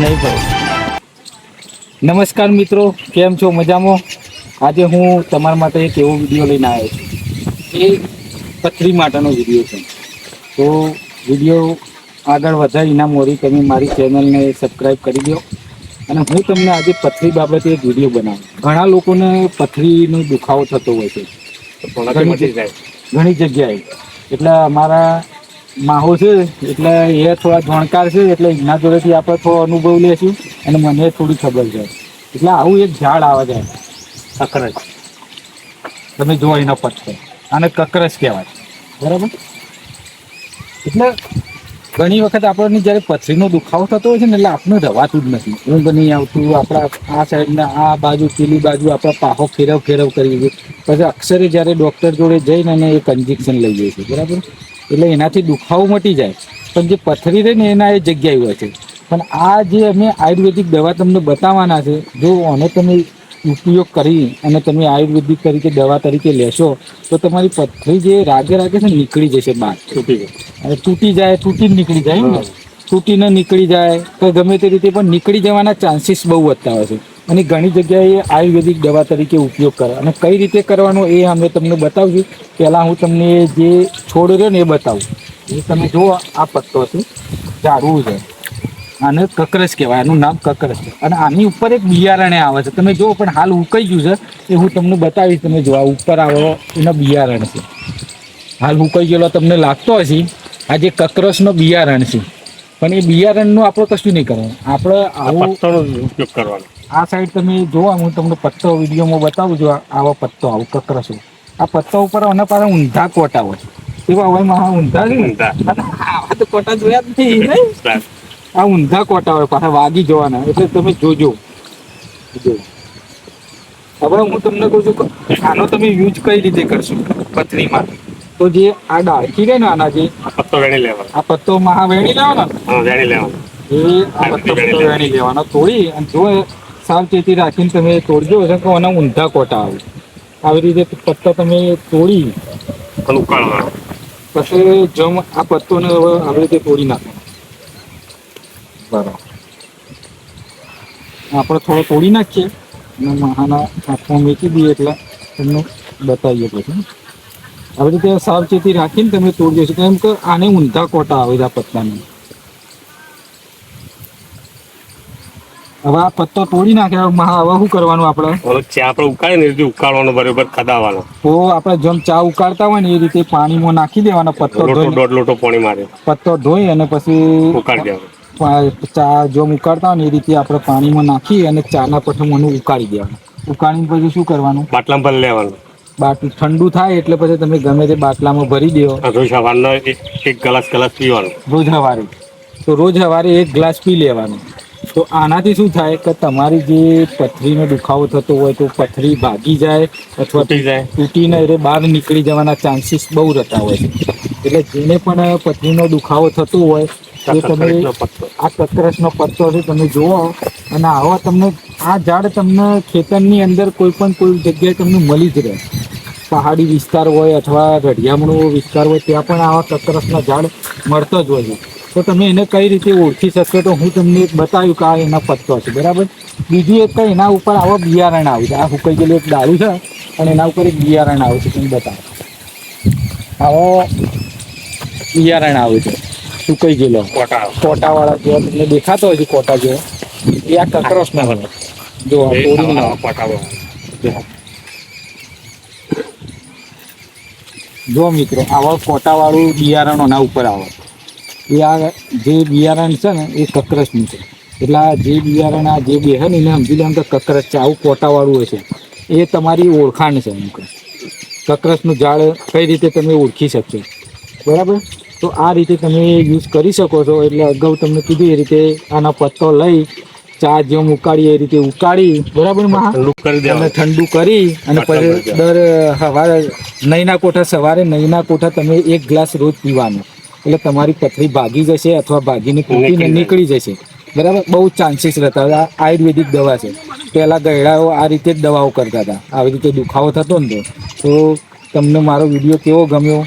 નહીં પડે. નમસ્કાર મિત્રો, કેમ છો? મજામાં? આજે હું તમારા માટે એક એવો વિડીયો લઈને આવ્યો છું. એ પથરી માટેનો વિડીયો છે. તો વિડીયો આગળ વધારી ના મોરી તમે મારી ચેનલને સબસ્ક્રાઈબ કરી દો. અને હું તમને આજે પથરી બાબતે એક વિડીયો બનાવું. ઘણા લોકોને પથરીનો દુખાવો થતો હોય છે ઘણી જગ્યાએ. એટલે અમારા માહો છે એટલે એ થોડા જાણકાર છે, એટલે એના જોડેથી આપણે થોડો અનુભવ લેશું અને મને થોડી ખબર છે. એટલે આવું એક ઝાડ આવે છે કકરસ. તમે જુઓ એનો પથ્થર, આને કકરસ કહેવાય, બરાબર? એટલે ઘણી વખત આપણને જ્યારે પથરીનો દુખાવો થતો હોય છે ને, એટલે આપણે રવાતું જ નથી, ઊંઘ નહીં આવતું. આપણા આ સાઈડના આ બાજુ પેલી બાજુ આપણા પાહો ફેરવ કરીએ છીએ. પછી અક્ષરે જ્યારે ડૉક્ટર જોડે જઈને અને એક ઇન્જેક્શન લઈ જઈએ છીએ, બરાબર? એટલે એનાથી દુખાવો મટી જાય, પણ જે પથરી રહે ને એના એ જગ્યાએ હોય છે. પણ આ જે અમે આયુર્વેદિક દવા તમને બતાવવાના છે, જો આને તમે ઉપયોગ કરી અને તમે આયુર્વેદિક તરીકે દવા તરીકે લેશો તો તમારી પથરી જે રાગે છે ને નીકળી જશે બહાર. તૂટી જાય, તૂટી જ નીકળી જાય ને, તૂટીને નીકળી જાય તો ગમે તે રીતે પણ નીકળી જવાના ચાન્સીસ બહુ વધતા હોય છે. અને ઘણી જગ્યાએ આયુર્વેદિક દવા તરીકે ઉપયોગ કરે. અને કઈ રીતે કરવાનો એ અમે તમને બતાવશું. પહેલાં હું તમને જે છોડ રહ્યો ને એ બતાવું. એ તમે જુઓ, આ પત્તો છે, ઝાડવું છે, આને કકરસ કહેવાય, આનું નામ કકરસ છે. અને આની ઉપર એક બિયારણે આવે છે, તમે જુઓ, પણ હાલ ઉકાઈ ગયું છે એ હું તમને બતાવીશ. તમે જો આ ઉપર આવો એના બિયારણ છે, હાલ ઉકાઈ ગયેલો તમને લાગતો હશે. આ જે કકરસનો બિયારણ છે, પણ એ બિયારણનું આપણે કશું નહીં કરવાનું, આપણે આવો પત્તોનો ઉપયોગ કરવાનો. આ સાઈડ તમે જુઓ, હું તમને પત્તો વિડીયોમાં બતાવું છું. આવો પત્તો, આવો કકરસ. આ પત્તા ઉપર આના પાસે ઊંધા કોટા હોય, એવા હોય માં ઊંધા છે. આવા તો કોટા જોયા જ નહીં. આ ઊંધા કોટા હોય, પાછા વાગી જવાના. એટલે તમે જોજો. હવે હું તમને કહું છું કે આનો તમે યુઝ કઈ રીતે કરશો પથરીમાં. તો જે આ ડાળખી રહે ને, આના જે પત્તો વેણી લેવાનો, આ પત્તો મહા વેણી લેવાનો, વેણી લેવાનો. એ આ પત્તો વેણી લેવાનો, તોડી. અને જો સાવચેતી રાખીને તમે તોડજો તો આના ઊંધા કોટા આવે. આવી રીતે પત્તો તમે તોડી ઉકાળવાનો. પછી જમ આ પત્તોને હવે આવી રીતે તોડી નાખવાનો. બરાબર, આપણે થોડો તોડી નાખીએ અને મહાના હાથમાં મૂકી દઈએ એટલે તમને બતાવીએ. પછી આવી રીતે સાવચેતી રાખીને તમે તોડી જશો, કેમ કે આને ઊંધા કોટા આવે છે આ પત્તાને. હવે આ પત્તો તોડી નાખ્યા, હવે શું કરવાનું? આપણે ઉકાળે ને ઉકાળવાનો, બરોબર ખદાવાનો. તો આપણે જેમ ચા ઉકાળતા હોય ને એ રીતે પાણીમાં નાખી દેવાનો પત્તો, દોઢ લોટો પાણી મારે પત્તો ધોઈ અને પછી ઉકાળી દેવાનો. ચા જેમ ઉકાળતા હોય ને એ રીતે આપણે પાણીમાં નાખી અને ચાના પઠ્ઠામાં ઉકાળી દેવાનું. ઉકાળીને પછી શું કરવાનું? બાટલામાં ભરી લેવાનું. બાટલું ઠંડુ થાય એટલે પછી તમે ગમે તે બાટલામાં ભરી દો. રોજ સવારનો એક ગ્લાસ પીવાનું, રોજ સવારે. તો રોજ સવારે એક ગ્લાસ પી લેવાનું. તો આનાથી શું થાય કે તમારી જે પથરીનો દુખાવો થતો હોય તો પથરી ભાગી જાય અથવા તૂટીને એટલે બહાર નીકળી જવાના ચાન્સીસ બહુ રહેતા હોય છે. એટલે જેને પણ પથરીનો દુખાવો થતો હોય તો તમે આ કકરસનો પત્તો છે તમે જુઓ. અને આવા તમને આ ઝાડ તમને ખેતરની અંદર કોઈ જગ્યાએ તમને મળી જ રહે. પહાડી વિસ્તાર હોય અથવા રઢિયામણો વિસ્તાર હોય ત્યાં પણ આવા કકરસના ઝાડ મળતો જ હોય છે. તો તમે એને કઈ રીતે ઓળખી શકશો તો હું તમને એક બતાવ્યું કે આ એના પત્તો છે, બરાબર. બીજું એક કંઈ એના ઉપર આવા બિયારણ આવે છે. આ સુકાઈ ગયેલું એક ડાળું છે અને એના ઉપર એક બિયારણ આવે છે. તમે બતાવો, આવો બિયારણ આવે છે સુકાઈ ગયેલો કોટાવાળા જેવા તમને દેખાતો હોય છે, કોટા જેવો. એ આ કકરસના બને. જો જો મિત્રો, આવા કોટાવાળું બિયારણ એના ઉપર આવે. એ આ જે બિયારણ છે ને એ કકરસનું છે. એટલે આ જે બિયારણ આ જે બે છે ને એને સમજી લેવાનું કે કકરસ છે. આવું કોટાવાળું હશે એ તમારી ઓળખાણ છે. કકરસનું ઝાડ કઈ રીતે તમે ઓળખી શકશો, બરાબર. તો આ રીતે તમે યુઝ કરી શકો છો. એટલે અગાઉ તમને કીધું એ રીતે આના પત્તો લઈ ચા જેમ ઉકાળી એ રીતે ઉકાળી, બરાબર માં ઠંડુ કરી અને પછી દર સવારે નહીંના કોઠા સવારે નહીંના કોઠા તમે એક ગ્લાસ રોજ પીવાનો. એટલે તમારી પથરી ભાગી જશે અથવા ભાગીને તૂટીને નીકળી જશે, બરાબર. બહુ ચાન્સીસ રહેતા હતા. આયુર્વેદિક દવા છે. પહેલાં ગયડાઓ આ રીતે જ દવાઓ કરતા હતા. આવી રીતે દુખાવો થતો ને તો તમને મારો વિડીયો કેવો ગમ્યો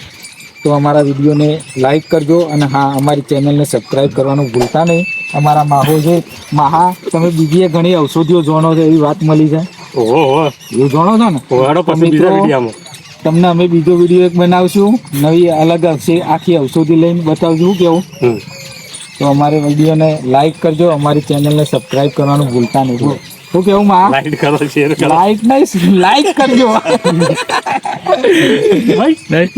તો અમારા વિડીયોને લાઈક કરજો. અને હા, અમારી ચેનલને સબસ્ક્રાઈબ કરવાનું ભૂલતા નહીં. અમારા માહો છે. માહા તમે બીજી ઘણી ઔષધિઓ જાણો છો એવી વાત મળી છે. ઓહો એવું જાણો છો ને? ઓહો તો પછી બીજા મિત્રો, વિડીયોમાં તમને અમે બીજો વિડીયો એક બનાવશું, નવી અલગ આખી ઔષધિ લઈને બતાવશું. શું કેવું? તો અમારે વિડીયોને લાઈક કરજો, અમારી ચેનલને સબસ્ક્રાઇબ કરવાનું ભૂલતા નહીં. શું કેવું માં? લાઈક કરો, શેર કરો. લાઈક નહીં, લાઈક કરજો. ભાઈ